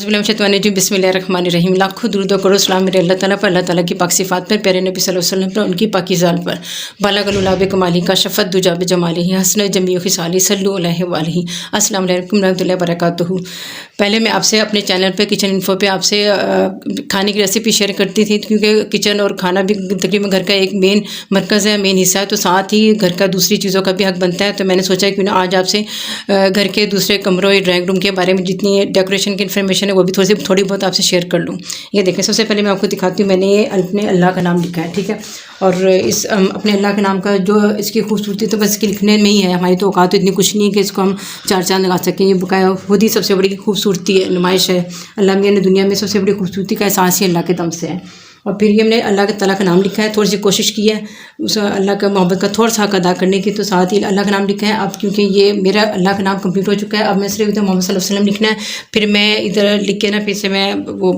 बिस्मिल्लाहिर्रहमानिर्रहीम। लाखों दुरूद व करोड़ सलाम मेरे अल्लाह ताला पर, अल्लाह ताला की पाक सिफ़ात पर, प्यारे नबी सल्लल्लाहु अलैहि वसल्लम पर, उनकी पाकी ज़ाल पर, बालागुलाब कमाली का शफ़त दुजाब जमाली हसन जमी खिसाली सल्लु अलैहि व आलिहि। अस्सलाम वालेकुम रहमतुल्लाहि व बरकातुहू। पहले मैं आपसे अपने चैनल पे किचन इन्फो पे आपसे खाने की रेसिपी शेयर करती थी, क्योंकि किचन और खाना भी तकरीबन घर का एक मेन मरकज़ है, मेन हिस्सा है, तो साथ ही घर का दूसरी चीज़ों का भी हक बनता है। तो मैंने सोचा क्यों ना आज आपसे घर के दूसरे कमरों या ड्राइंग रूम के बारे में जितनी डेकोरेशन की इन्फॉर्मेशन है वो भी थोड़ी बहुत आपसे शेयर कर लूँ। ये देखें, सबसे पहले मैं आपको दिखाती हूँ, मैंने ये अपने अल्लाह का नाम लिखा है, ठीक है। और इस अपने अल्लाह के नाम का जो इसकी खूबसूरती तो बस इसके लिखने में ही है, हमारी तो औकात तो इतनी कुछ नहीं है कि इसको हम चार चांद लगा सकें। ये बकाया खुद ही सबसे बड़ी खूबसूरती है, नुमाइश है। अल्लाह मियाँ ने दुनिया में सबसे बड़ी खूबसूरती का एहसास ही अल्लाह के दम से है। और फिर ये हमने अल्लाह ताला का नाम लिखा है, थोड़ी सी कोशिश की है उस अल्लाह का मोहब्बत का थोड़ा सा हक अदा करने की, तो साथ ही अल्लाह का नाम लिखा है। अब क्योंकि ये मेरा अल्लाह का नाम कंप्लीट हो चुका है, अब मैं सिर्फ इधर मोहम्मद सल्लल्लाहु अलैहि वसल्लम लिखना है। फिर मैं इधर लिख के ना फिर से मैं वो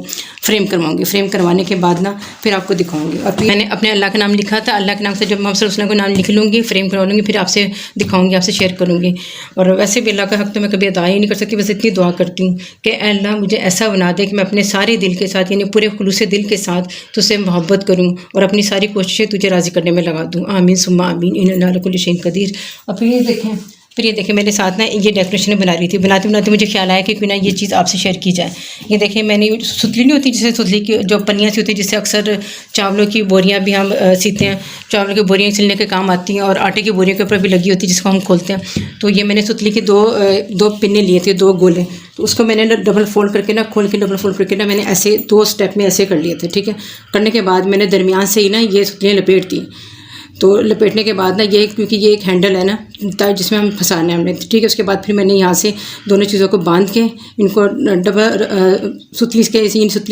फ्रेम करवाऊँगी। फ्रेम करवाने के बाद ना फिर आपको दिखाऊँगी। और फिर मैंने अपने अल्लाह का नाम लिखा था, अल्लाह के नाम से जब मोहम्मद सल्लल्लाहु अलैहि वसल्लम का नाम लिख लूँगी, फ्रेम करवा लूँगी, फिर आपसे दिखाऊँगी, आपसे शेयर करूँगी। और वैसे भी अल्लाह का हक तो मैं कभी अदा ही नहीं कर सकती, बस इतनी दुआ करती हूँ कि अल्लाह मुझे ऐसा बना दे कि मैं अपने सारे दिल के साथ, यानी पूरे खुलूस दिल के साथ तुझसे मोहब्बत करूँ और अपनी सारी कोशिशें तुझे राज़ी करने में लगा दूँ। आमीन सुम्मा आमीन, इन्ना अला कुल्ली शैइन कदीर। और फिर ये देखें मेरे साथ ना ये डेकोरेशन बना रही थी, बनाते बनाते मुझे ख्याल आया कि क्यों ना ये चीज़ आपसे शेयर की जाए। ये देखें, मैंने सुतली नहीं होती, जैसे सुतली की जो पन्नियाँ सी होती है, जिससे अक्सर चावलों की बोरियाँ भी हम सीते हैं, चावलों की बोरियाँ सिलने के काम आती हैं, और आटे की बोरियों के ऊपर भी लगी होती है जिसको हम खोलते हैं। तो ये मैंने सुतली के दो पिन्ने लिए थे, दो गोले, तो उसको मैंने ना डबल फोल्ड करके ना खोल के डबल फोल्ड करके ना मैंने ऐसे 2 स्टेप में ऐसे कर लिए थे, ठीक है। करने के बाद मैंने दरमियान से ही ना ये सुतलियाँ लपेट दी। तो लपेटने के बाद ना ये, क्योंकि ये एक हैंडल है ना जिसमें हम फंसाना है हमने, ठीक है। उसके बाद फिर मैंने यहाँ से दोनों चीज़ों को बांध के इनको डबल सुतली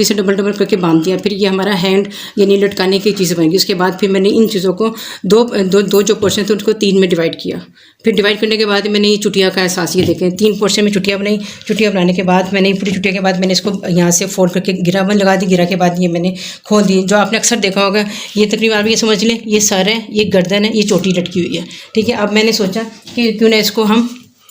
से डबल करके बांध दिया। फिर ये हमारा हैंड यानी लटकाने की चीज़ बनेगी। उसके बाद फिर मैंने इन चीज़ों को दो जो पोर्शन थे उनको 3 में डिवाइड किया। फिर डिवाइड करने के बाद मैंने ये चुटिया का एहसास, ये देखें 3 पोर्शन में चुटिया बनाई। चुटिया बनाने के बाद मैंने पूरी चुटिया के बाद मैंने इसको यहाँ से फोल्ड करके गिरावन लगा दी। गिरा के बाद ये मैंने खोल दी। जो आपने अक्सर देखा होगा, ये तकरीबन आप ये समझ लें, ये सर है, ये गर्दन है, ये चोटी लटकी हुई है, ठीक है। अब मैंने सोचा कि क्यों ना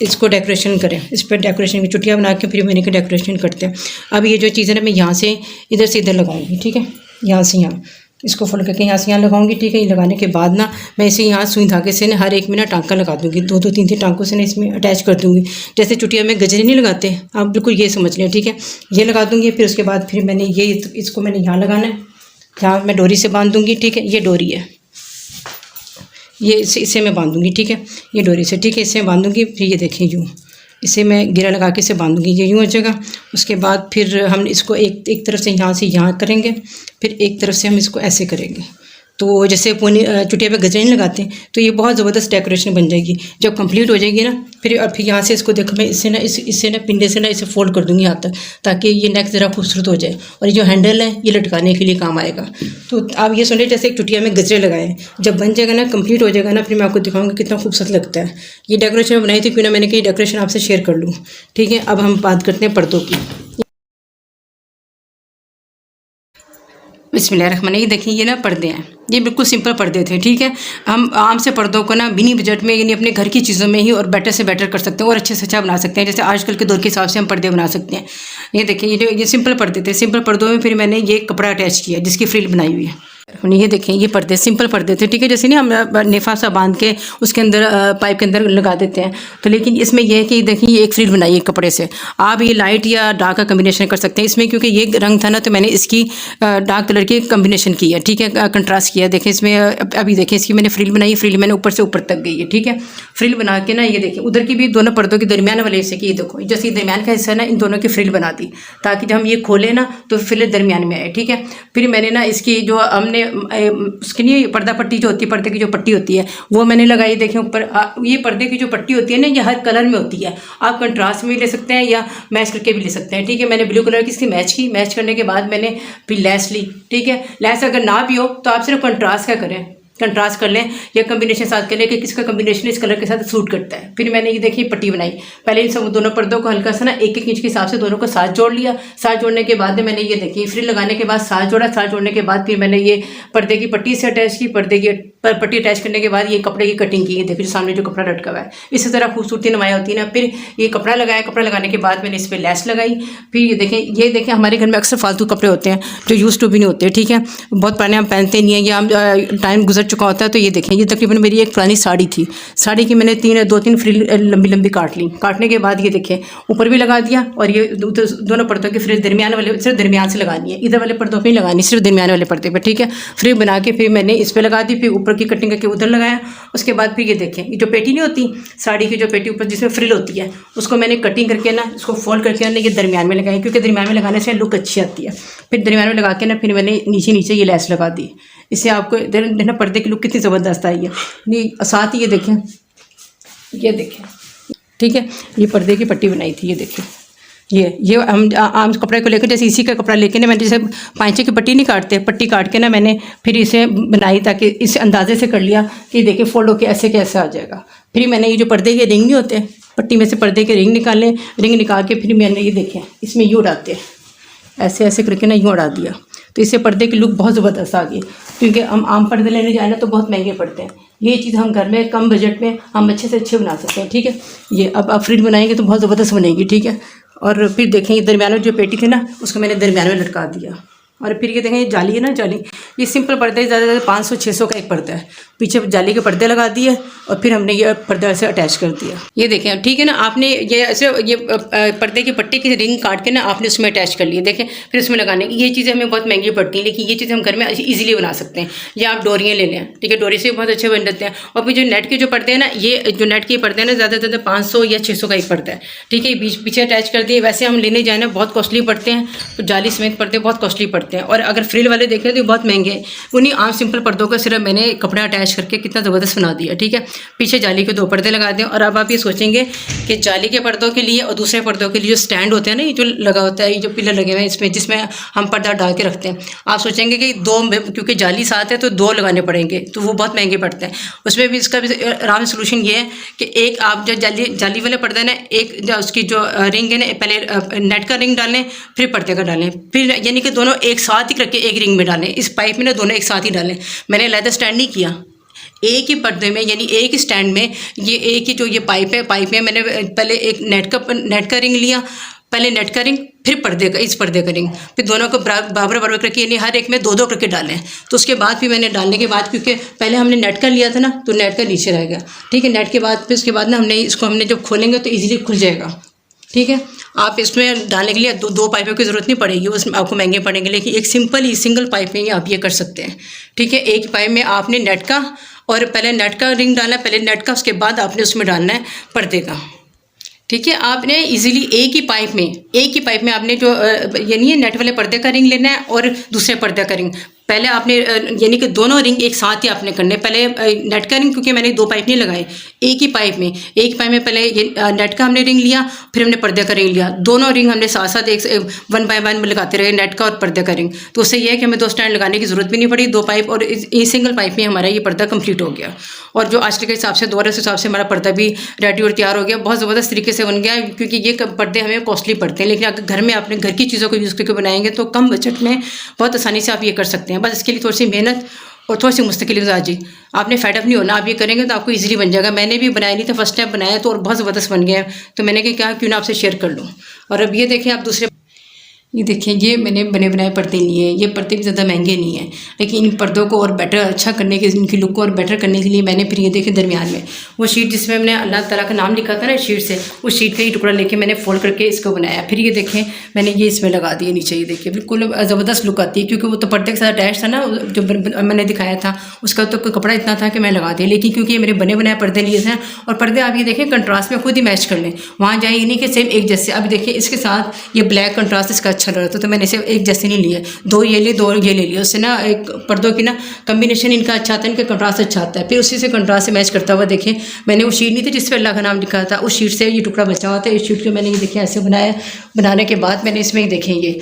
इसको डेकोरेशन करें, इस पर डेकोरेशन की चुटिया बना के फिर मैंने डेकोरेशन करते हैं। अब ये जो चीज़ है ना मैं यहाँ से इधर लगाऊंगी, ठीक है। यहाँ से यहाँ इसको फोल्ड करके यहाँ से यहाँ लगाऊंगी, ठीक है। ये लगाने के बाद ना मैं इसे यहाँ सुई धागे से ना हर एक में ना टांका लगा दूँगी, 2-2 3-3 टांकों से ना इसमें अटैच कर दूँगी। जैसे चुटिया में गजरे नहीं लगाते, आप बिल्कुल ये समझ लें, ठीक है। ये लगा दूँगी। फिर उसके बाद फिर मैंने इसको मैंने यहाँ लगाना है, यहाँ मैं डोरी से बांध दूँगी, ठीक है। ये डोरी है, ये इसे मैं बांधूँगी, ठीक है। ये डोरी से, ठीक है, इसे बांधूँगी। फिर ये देखें यूँ इसे मैं गिरा लगा के इसे बांधूँगी, ये यूँ हो जाएगा। उसके बाद फिर हम इसको एक तरफ से यहाँ करेंगे, फिर एक तरफ से हम इसको ऐसे करेंगे। तो जैसे चुटिया पे गजरे नहीं लगाते, तो ये बहुत ज़बरदस्त डेकोरेशन बन जाएगी। जब कंप्लीट हो जाएगी ना फिर यहाँ से इसको देखो मैं इससे ना पिंडे से ना इसे फोल्ड कर दूँगी यहाँ तक, ताकि ये नेक ज़रा खूबसूरत हो जाए। और ये जो हैंडल है ये लटकाने के लिए काम आएगा। तो आप ये सुनिए, जैसे एक चुटिया में गजरे लगाए, जब बन जाएगा ना, कंप्लीट हो जाएगा ना, फिर मैं आपको दिखाऊंगी कितना खूबसूरत लगता है। ये डेकोरेशन बनाई थी, क्यों ना मैंने कहा डेकोरेशन आपसे शेयर कर लूँ, ठीक है। अब हम बात करते हैं पर्दों की। बिस्मिल्लाहिर्रहमानिर्रहीम। ये देखिए, ये ना पर्दे हैं, ये बिल्कुल सिंपल पर्दे थे, ठीक है। हम आम से पर्दों को ना बिनी बजट में यानी अपने घर की चीज़ों में ही और बेटर से बेटर कर सकते हैं और अच्छे से अच्छा बना सकते हैं, जैसे आजकल के दौर के हिसाब से हम पर्दे बना सकते हैं। ये देखिए, ये सिंपल पर्दे थे। सिंपल पर्दों में फिर मैंने ये कपड़ा अटैच किया जिसकी फ्रिल बनाई हुई है। ये देखें, ये पर्दे सिंपल पर्दे थे, ठीक है। जैसे नहीं हम नेफा सा बांध के उसके अंदर पाइप के अंदर लगा देते हैं, तो लेकिन इसमें यह है कि देखिए ये एक फ्रिल बनाई है कपड़े से। आप ये लाइट या डार्क का कम्बिनेशन कर सकते हैं इसमें, क्योंकि ये रंग था ना तो मैंने इसकी डार्क कलर की कम्बिनेशन की है, ठीक है, कंट्रास्ट किया। देखें इसमें अभी देखें इसकी मैंने फ्रिल बनाई, फ्रिल मैंने ऊपर से ऊपर तक गई है, ठीक है। फ्रिल बना के ना ये देखिए उधर की भी दोनों पर्दों के दरमियान वाले हिस्से की, ये देखो जैसे दरमियान का हिस्सा ना इन दोनों की फ्रिल बना दी, ताकि जब हम ये खोलें ना तो फ्रिल दरमियान में आए, ठीक है। फिर मैंने ना इसकी जो हमने उसके लिए पर्दा पट्टी जो होती है, पर्दे की जो पट्टी होती है वो मैंने लगाई। देखें ऊपर ये पर्दे की जो पट्टी होती है ना, ये हर कलर में होती है। आप कंट्रास्ट में भी ले सकते हैं या मैच करके भी ले सकते हैं, ठीक है। मैंने ब्लू कलर की इसकी मैच करने के बाद मैंने फिर लैस ली, ठीक है। लैस अगर ना भी हो तो आप सिर्फ कंट्रास्ट का करें, कंट्रास्ट कर लें या कम्बिनेशन साथ कर लें कि किसका कम्बिनेशन इस कलर के साथ सूट करता है। फिर मैंने ये देखिए पट्टी बनाई। पहले इन सब दोनों पर्दों को हल्का सा ना 1-1 इंच के हिसाब से दोनों को साथ जोड़ लिया। साथ जोड़ने के बाद मैंने ये देखिए फ्रिल लगाने के बाद साथ जोड़ा। साथ जोड़ने के बाद फिर मैंने ये पर्दे की पट्टी से अटैच की, पर्दे की पर पट्टी अटैच करने के बाद ये कपड़े की कटिंग की है, देखिए सामने जो कपड़ा लटका हुआ है, इसी तरह खूबसूरती नुमाया होती है ना। फिर ये कपड़ा लगाया, कपड़ा लगाने के बाद मैंने इस पर लेस लगाई। फिर ये देखें हमारे घर में अक्सर फालतू कपड़े होते हैं जो यूज़ टू भी नहीं होते, ठीक है, बहुत पुराने हम पहनते नहीं हैं या हम टाइम गुजर चुका होता है। तो ये देखें, ये तकरीबन मेरी एक पुरानी साड़ी थी, साड़ी की मैंने 2-3 फ्रिल लंबी लंबी काट ली। काटने के बाद ये देखें ऊपर भी लगा दिया, और ये दोनों पर्दों की फ्रिल दरमियान वाले सिर्फ दरमियान से लगानी है, इधर वाले पर्दों पर नहीं लगानी, सिर्फ दरमियान वाले पर्दे पर, ठीक है। फ्रिल बना के फिर मैंने इस पर लगा दी, फिर ऊपर की कटिंग करके उधर लगाया। उसके बाद फिर ये देखें, ये जो पेटी नहीं होती साड़ी की, जो पेटी ऊपर जिसमें फ्रिल होती है, उसको मैंने कटिंग करके ना इसको फोल्ड करके ना ये दरमियान में लगाई, क्योंकि दरमियान में लगाने से लुक अच्छी आती है। फिर दरमियान में लगा के ना फिर मैंने नीचे नीचे ये लेस लगा दी। इससे आपको देखना पर्दे की लुक कितनी ज़बरदस्त आई है। नहीं साथ ही ये देखें, ठीक है, ये पर्दे की पट्टी बनाई थी, ये देखें, ये हम आम कपड़े को लेकर, जैसे इसी का कपड़ा लेके ना मैंने जैसे पांचे की पट्टी नहीं काटते, पट्टी काट के ना मैंने फिर इसे बनाई, ताकि इस अंदाजे से कर लिया कि देखिए फोल्ड होके ऐसे कैसे आ जाएगा। फिर मैंने ये जो पर्दे के रिंग नहीं होते, पट्टी में से पर्दे के रिंग निकाले, रिंग निकाल के फिर मैंने ये देखें इसमें यूँ उड़ाते, ऐसे ऐसे करके ना यूँ उड़ा दिया। तो इससे पर्दे की लुक बहुत ज़बरदस्त आ गई, क्योंकि हम आम पर्दे लेने जाए ना तो बहुत महंगे पड़ते हैं। ये चीज़ हम घर में कम बजट में हम अच्छे से अच्छे बना सकते हैं, ठीक है। ये अब आप फ्रिज बनाएंगे तो बहुत ज़बरदस्त बनेगी, ठीक है। और फिर देखें, ये दरमियान में जो पेटी थी ना उसको मैंने दरमियान में लटका दिया। और फिर ये देखें, ये जाली है ना, जाली, ये सिंपल पर्दा है, ज़्यादा 500-600 का एक पर्दा है। पीछे जाली के पर्दे लगा दिए और फिर हमने ये पर्दा से अटैच कर दिया। ये देखें, ठीक है ना, आपने ये ऐसे ये पर्दे की पट्टी की रिंग काट के ना आपने उसमें अटैच कर लिए, देखें। फिर उसमें लगाने की ये चीज़ें हमें बहुत महंगी पड़ती हैं, लेकिन ये चीज़ें हम घर में ईजिली बना सकते हैं। या आप डोरियाँ ले लें, ठीक है, डोरी से बहुत अच्छे बन जाते हैं। और फिर जो नेट के जो पर्दे हैं ना, ये जो नेट के पर्दे हैं ना, ज़्यादा से ज़्यादा 500 या 600 का एक पर्दा है, ठीक है। पीछे अटैच कर दिए। वैसे हम लेने जाए ना बहुत कॉस्टली पड़ते हैं, तो जाली समेत पर्दे बहुत कॉस्टली पड़ते हैं। और अगर फ्रिल वाले देखें तो बहुत महंगे। उन्हीं आम सिंपल पर्दों का सिर्फ मैंने कपड़ा अटैच करके कितना ज़बरदस्त बना दिया, ठीक है। पीछे जाली के 2 पर्दे लगा दें। और अब आप ये सोचेंगे कि जाली के पर्दों के लिए और दूसरे पर्दों के लिए जो स्टैंड होते हैं ना, ये जो लगा होता है, ये जो पिलर लगे हुए हैं इसमें, जिसमें हम पर्दा डाल के रखते हैं, आप सोचेंगे कि 2, क्योंकि जाली साथ है तो 2 लगाने पड़ेंगे, तो वो बहुत महंगे पड़ते हैं। उसमें भी इसका भी आराम सोल्यूशन ये है कि एक आप जो जाली वाले पर्दे हैं ना, एक जो उसकी जो रिंग है ना, पहले नेट का रिंग डालें, फिर पर्दे का डालें, फिर यानी कि दोनों एक साथ ही करके एक रिंग में डालें। इस पाइप में ना दोनों एक साथ ही डालें। मैंने अलग स्टैंड नहीं किया, एक ही पर्दे में यानी एक ही स्टैंड में ये एक ही जो ये पाइप है, पाइप में मैंने पहले एक नेट का रिंग लिया, पहले नेट का रिंग, फिर पर्दे का, इस पर्दे का रिंग, फिर दोनों को बराबर करके यानी हर एक में 2-2 करके डालें। तो उसके बाद फिर मैंने डालने के बाद, क्योंकि पहले हमने नेट का लिया था ना, तो नेट का नीचे रह गया, ठीक है। नेट के बाद फिर उसके बाद ना हमने जब खोलेंगे तो ईजिली खुल जाएगा, ठीक है। आप इसमें डालने के लिए 2 पाइपों की ज़रूरत नहीं पड़ेगी, उसमें आपको महंगे पड़ेंगे, लेकिन एक सिंपल ही सिंगल पाइप में आप ये कर सकते हैं, ठीक है। एक पाइप में आपने नेट का, और पहले नेट का रिंग डालना है, पहले नेट का, उसके बाद आपने उसमें डालना है पर्दे का, ठीक है। आपने इजीली एक ही पाइप में आपने जो यानी है नेट वाले पर्दे का रिंग लेना है और दूसरे पर्दे का रिंग। पहले आपने यानी कि दोनों रिंग एक साथ ही आपने करने, पहले नेट का रिंग, क्योंकि मैंने 2 पाइप नहीं लगाए, एक ही पाइप में पहले ये नेट का हमने रिंग लिया, फिर हमने पर्दे का रिंग लिया। दोनों रिंग हमने साथ साथ 1 बाय 1 लगाते रहे, नेट का और पर्दे का रिंग। तो उससे यह है कि हमें 2 स्टैंड लगाने की ज़रूरत भी नहीं पड़ी, 2 पाइप और एक सिंगल पाइप में हमारा ये पर्दा कंप्लीट हो गया। और जो आजकल के हिसाब से दौर के हिसाब से हमारा पर्दा भी रेडी और तैयार हो गया, बहुत ज़बरदस्त तरीके से बन गया। क्योंकि ये पर्दे हमें कॉस्टली पड़ते हैं, लेकिन अगर घर में अपने घर की चीज़ों को यूज़ करके बनाएंगे तो कम बजट में बहुत आसानी से आप ये कर सकते हैं। बस इसके लिए थोड़ी सी मेहनत और थोड़ी सी मुस्तकिल मिजाजी, आपने फेडअप नहीं होना, आप ये करेंगे तो आपको इजीली बन जाएगा। मैंने भी बनाया नहीं था, फर्स्ट टाइम बनाया तो और बहुत ज़बरदस्त बन गया, तो मैंने कहा क्यों ना आपसे शेयर कर लूँ। और अब ये देखें आप दूसरे, ये देखिए, ये मैंने बने बनाए पर्दे लिए हैं। ये पर्दे भी ज़्यादा महंगे नहीं हैं, लेकिन इन पर्दों को और बेटर अच्छा करने के, इनकी लुक को और बेटर करने के लिए मैंने फिर ये देखे दरमियान में वो शीट जिसमें मैंने अल्लाह ताला का नाम लिखा था ना शीट से, उस शीट का ही टुकड़ा लेके मैंने फोल्ड करके इसको बनाया। फिर ये देखें मैंने ये इसमें लगा दिया नीचे, ये देखिए बिल्कुल ज़बरदस्त लुक आती है। क्योंकि वो तो पर्दे के साथ अटैच था ना, जो मैंने दिखाया था उसका तो कपड़ा इतना था कि मैं लगा दिया। लेकिन क्योंकि ये मेरे बने बनाए पर्दे लिए थे, और पर्दे आप ये देखें कंट्रास्ट में खुद ही मैच कर लें, वहाँ जाए ये नहीं कि सेम एक जैसे। अब देखिए इसके साथ ये ब्लैक कंट्रास्ट इसका अच्छा लग रहा था, तो मैंने इसे एक जैसे नहीं लिए, 2 ये लिए 2 ये ले लिए। उससे ना एक पर्दों की ना कम्बिनेशन इनका अच्छा आता है, इनका कंट्रास्ट अच्छा आता है। फिर उसी से कंट्रास्ट से मैच करता हुआ देखें, मैंने वो शीट नहीं थी जिस पर अल्लाह का नाम लिखा था, उस शीट से ये टुकड़ा बचा हुआ था। इस शीट को मैंने ये देखें ऐसे बनाया। बनाने के बाद मैंने इसमें देखें, ये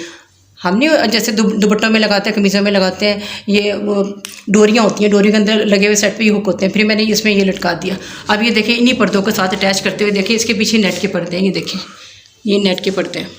हमने जैसे दुपट्टों में लगाते हैं, कमीज़ों में लगाते हैं, ये वो डोरियाँ होती हैं, डोरी के अंदर लगे हुए सेट पे ये हुक होते हैं। फिर मैंने इसमें ये लटका दिया। अब ये देखें इन्हीं पर्दों के साथ अटैच करते हुए देखिए, इसके पीछे नेट के पर्दे हैं, ये देखें ये नेट के पर्दे हैं।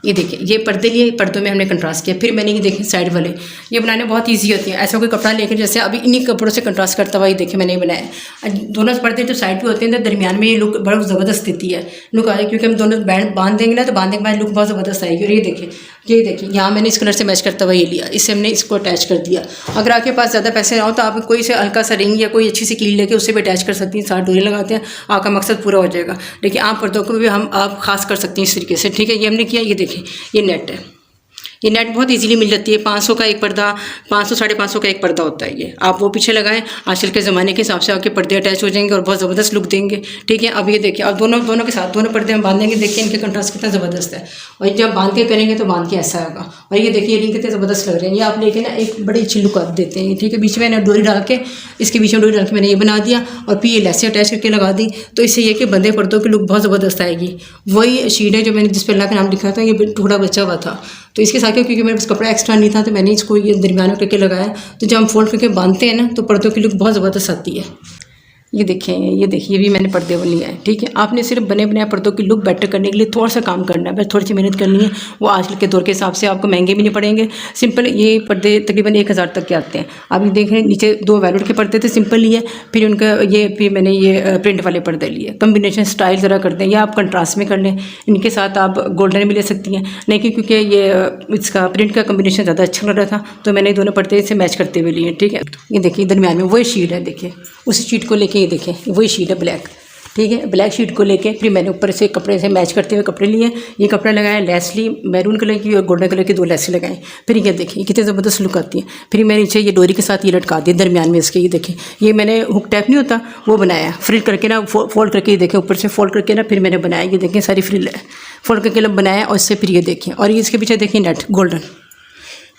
ये देखिए ये पर्दे लिए, पर्दों में हमने कंट्रास्ट किया। फिर मैंने ये देखिए साइड वाले, ये बनाने बहुत इजी होती है। ऐसा कोई कपड़ा लेकर जैसे अभी इन्हीं कपड़ों से कंट्रास्ट करता हुआ ये देखिए मैंने ये बनाया। दोनों पर्दे जो साइड पे होते हैं तो दरमियान में ये लुक बड़ा ज़बरदस्त देती है, लुक आ रही है, क्योंकि हम दोनों बैंड बांध देंगे ना तो बांधने के बाद लुक बहुत ज़बरदस्त आएगी। और ये देखिए यहाँ मैंने इस कलर से मैच करता हुआ ये लिया, इससे हमने इसको अटैच कर दिया। अगर आपके पास ज़्यादा पैसे ना हो तो आप कोई से हल्का सा रिंग या कोई अच्छी सी कील लेके उससे भी अटैच कर सकती हैं, साथ डोरी लगाते हैं, आपका मकसद पूरा हो जाएगा। लेकिन आप पर्दों को भी हम आप खास कर सकती हैं इस तरीके से, ठीक है। ये हमने किया, ये देखिए ये नेट है, ये नेट बहुत इजीली मिल जाती है। 500 का एक पर्दा, 500 550 का एक पर्दा होता है ये, आप वो पीछे लगाएं। आजकल के ज़माने के हिसाब से आपके पर्दे अटैच हो जाएंगे और बहुत ज़बरदस्त लुक देंगे, ठीक है। अब ये देखिए, अब दोनों के साथ दोनों पर्दे हम बांधेंगे, देखिए इनके कंट्रास्ट कितना ज़बरदस्त है। और जब बांध के करेंगे तो बांध के ऐसा होगा। और ये देखिए रिंग कितने ज़बरदस्त लग रहे हैं, ये आप लेके ना एक बड़ी अच्छी लुक देते हैं, ठीक है। बीच में ना डोरी डाल के, इसके बीच में डोरी डाल के मैंने ये बना दिया और फिर ये लेसे अटैच करके लगा दी, तो इससे ये कि बंदे पर्दों की लुक बहुत ज़बरदस्त आएगी। वही शीट है जो मैंने जिस पर अल्लाह का नाम लिखा था, ये थोड़ा बचा हुआ था, तो इसके साथ क्योंकि मेरे पास कपड़ा एक्स्ट्रा नहीं था तो मैंने इसको ये दरमियान करके लगाया। तो जब हम फोल्ड करके बांधते हैं ना तो पर्दों की लुक बहुत ज़बरदस्त आती है। ये देखिए ये भी मैंने पर्दे बन लिया है, ठीक है। आपने सिर्फ बने बनाए पर्दों की लुक बेटर करने के लिए थोड़ा सा काम करना है, बस थोड़ी सी मेहनत करनी है। वो आजकल के दौर के हिसाब से आपको महंगे भी नहीं पड़ेंगे। सिंपल ये पर्दे तकरीबन 1000 तक के आते हैं। आप ये देख रहे हैं नीचे 2 वेलवेट के पर्दे थे, सिंपल लिए, फिर उनका फिर मैंने ये प्रिंट वाले पर्दे लिए। कम्बिनेशन स्टाइल ज़रा करते हैं या आप कंट्रास्ट में कर लें, इनके साथ आप गोल्डन भी ले सकती हैं, नहीं क्योंकि ये इसका प्रिंट का कम्बिनेशन ज़्यादा अच्छा लग रहा था तो मैंने दोनों पर्दे से मैच करते हुए लिए, ठीक है। ये देखिए दरमियान में वही शीट है, देखिए उसी शीट को लेके ये देखें वही शीट है ब्लैक, ठीक है। ब्लैक शीट को लेके फिर मैंने ऊपर से कपड़े से मैच करते हुए कपड़े लिए, ये कपड़ा लगाया, लेस ली मैरून कलर की और गोल्डन कलर की 2 लेसें लगाएं। फिर ये देखिए कितनी ज़बरदस्त लुक आती है। फिर मैंने नीचे ये डोरी के साथ ये लटका दिया दरमियान में इसके, ये देखिए ये मैंने हुक टाइप नहीं होता वो बनाया, फ्रिल करके ना फोल्ड करके, ये देखें ऊपर से फोल्ड करके ना फिर मैंने बनाया, ये देखें सारी फ्रिल है फोल्ड करके बनाया। और इससे फिर ये देखें, और ये इसके पीछे देखें नेट गोल्डन,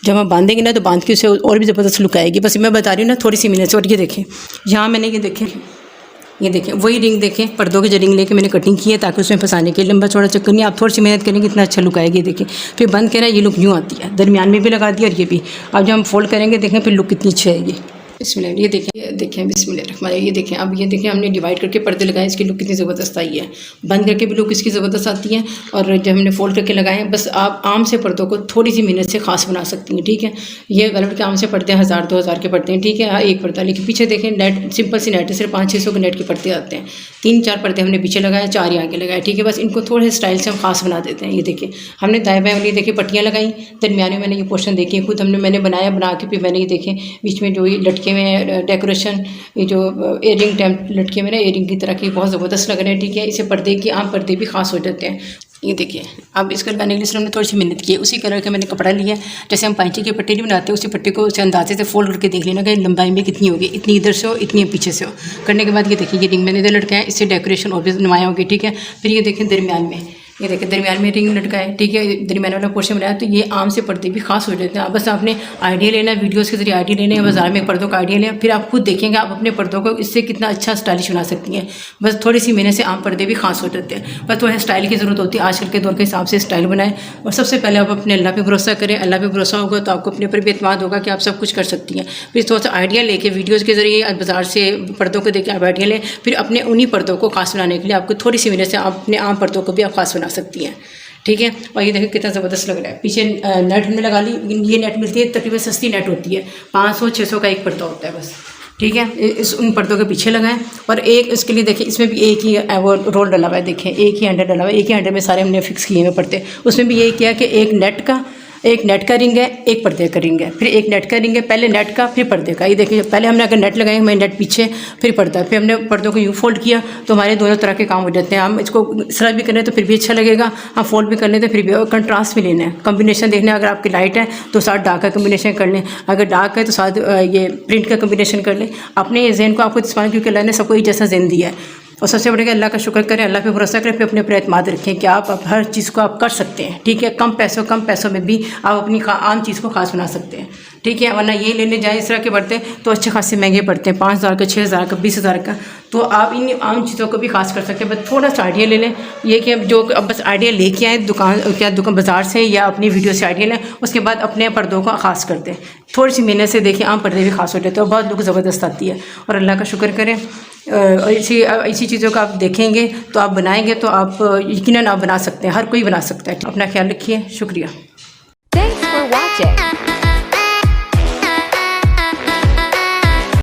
जब हम बांधेंगे ना तो बांध के उसे और भी ज़बरदस्त लुक आएगी। बस मैं बता रही हूँ ना थोड़ी सी मिनट से। और ये देखें यहाँ मैंने ये देखें वही रिंग देखें, पर्दों की जो रिंग लेके मैंने कटिंग की है ताकि उसमें फंसाने के लिए लंबा चौड़ा चक्कर नहीं। आप थोड़ी सी मेहनत करेंगे इतना अच्छा लुक आएगी। देखें फिर बंद करें, ये लुक यूँ आती है, दरमियान में भी लगा दिया और ये भी। अब जब हम फोल्ड करेंगे देखें फिर लुक कितनी अच्छी आएगी। बिस्मिल्लाह, ये देखें बिस्मिल्लाह, ये देखें। अब ये देखें हमने डिवाइड करके पर्दे लगाए, इसकी लुक कितनी ज़बरदस्त आई है। बंद करके भी लुक इसकी ज़बरदस्त आती है और जब हमने फोल्ड करके लगाए, बस आप आम से पर्दों को थोड़ी सी मेहनत से ख़ास बना सकती हैं, ठीक है। ये वेलवेट के आम से पर्दे 1000-2000 के पड़ते हैं, ठीक है, एक पर्दा। लेकिन पीछे देखें नेट सिंपल सी नेट है, सिर्फ 500-600 के नेट के पर्दे आते हैं। 3-4 पर्दे हमने पीछे लगाए, 4 आगे लगाए, ठीक है। बस इनको थोड़े स्टाइल से हम खास बना देते हैं। ये देखिए हमने दाएँ बाएँ वाली देखिए पट्टियाँ लगाई, दरमियान में मैंने ये पोर्शन देखिए खुद मैंने बनाया, बना के फिर मैंने ये देखें बीच में जो ये लटके में डेकोरेशन, ये जो एयरिंग टैम्प लटके में ना एयरिंग की तरह की बहुत ज़बरदस्त लग रहे हैं, ठीक है। इसे पर्दे की आम पर्दे भी खास हो जाते हैं। ये देखिए अब इसको लगाने के लिए सिर्फ हमने थोड़ी सी मेहनत की है। उसी कलर का मैंने कपड़ा लिया, जैसे हम पाइची की पट्टी नहीं बनाते, उसी पट्टी को उसे अंदाजे से फोल्ड करके देख लेना कि लंबाई में कितनी होगी, इतनी इधर से हो इतनी पीछे से हो। करने के बाद ये देखिए ये रिंग मैंने इधर लटकाया, इससे डेकोरेशन और भी नुमाया होगी, ठीक है। फिर ये देखें दरमियान में, ये देखिए दरमियान में रिंग लटका है, ठीक है, दरमियान वाला पोर्शन बनाया, तो ये आम से पर्दे भी खास हो जाते हैं। बस आपने आइडिया लेना है, वीडियोस के जरिए आइडिया लेना है, बाजार में पर्दों का आइडिया लें, फिर आप खुद देखेंगे आप अपने पर्दों को इससे कितना अच्छा स्टाइलिश बना सकती हैं। बस थोड़ी सी मेहनत से आम पर्दे भी खास हो जाते हैं। बस थोड़ा स्टाइल की ज़रूरत होती है, आजकल के दौर के हिसाब से स्टाइल बनाएं। और सबसे पहले आप अपने अल्लाह पे भरोसा करें, अल्लाह पे भरोसा होगा तो आपको अपने ऊपर भी एतमाद होगा कि आप सब कुछ कर सकती हैं। फिर थोड़ा सा आइडिया लेके वीडियोज़ के जरिए बाजार से पर्दों को देख आप आइडिया लें, फिर अपने उन्हीं पर्दों को खास बनाने के लिए आपको थोड़ी सी मेहनत से आप अपने आम पर्दों को भी आप खास बना सकती हैं, ठीक है। और ये देखिए कितना ज़बरदस्त लग रहा है। पीछे नेट हमने लगा ली, ये नेट मिलती है तकरीबन सस्ती नेट होती है, 500-600 का एक पर्दा होता है बस, ठीक है। इस उन पर्दों के पीछे लगाएं। और एक इसके लिए देखिए इसमें भी एक ही वो रोल डला हुआ है, देखें एक ही हैंडल डला हुआ है, एक ही हैंडल में सारे हमने फिक्स किए हुए पर्दे। उसमें भी यही किया कि एक नेट का रिंग है, एक पर्दे का रिंग है, फिर एक नेट का रिंग है, पहले नेट का फिर पर्दे का। ये देखिए पहले हमने अगर नेट लगाए हमारे नेट पीछे फिर पर्दा, फिर हमने पर्दों को यूँ फोल्ड किया तो हमारे दोनों तरह के काम हो जाते हैं। हम इसको सरल भी करें तो फिर भी अच्छा लगेगा, हम फोल्ड भी कर लें तो फिर भी। और कंट्रास्ट भी लेना है, कम्बिनेशन देखना है, अगर आपकी लाइट है तो साथ डार्क का कम्बिनेशन कर लें, अगर डार्क है तो साथ ये प्रिंट का कम्बिनेशन कर लें। अपने जहन को आपको इस्तेमाल, क्योंकि अल्लाह ने सबको एक जैसा जहन दिया है। और सबसे बड़ा अल्लाह का शुक्र करें, अल्लाह पे भरोसा करें, फिर अपने ऊपर एतमाद रखें कि आप हर चीज़ को आप कर सकते हैं, ठीक है। कम पैसों में भी आप अपनी आम चीज़ को खास बना सकते हैं, ठीक है। वरना ये लेने जाए इस तरह के पर्दे तो अच्छे खासे महंगे पड़ते हैं, 5000 का, 6000 का, 20000 का। तो आप इन आम चीज़ों को भी खास कर सकते हैं। बस थोड़ा सा आइडिया ले लें, ये कि अब बस आइडिया लेके आए दुकान बाज़ार से या अपनी वीडियो से आइडिया लें, उसके बाद अपने पर्दों को खास कर दें। थोड़ी सी मेहनत से देखिए आम पर्दे भी खास हो जाते हैं और बहुत लुक ज़बरदस्त आती है। और अल्लाह का शुक्र करें, ऐसी चीज़ों का आप देखेंगे तो आप बनाएंगे तो आप यकीनन आप बना सकते हैं, हर कोई बना सकता है। अपना ख्याल रखिए, शुक्रिया।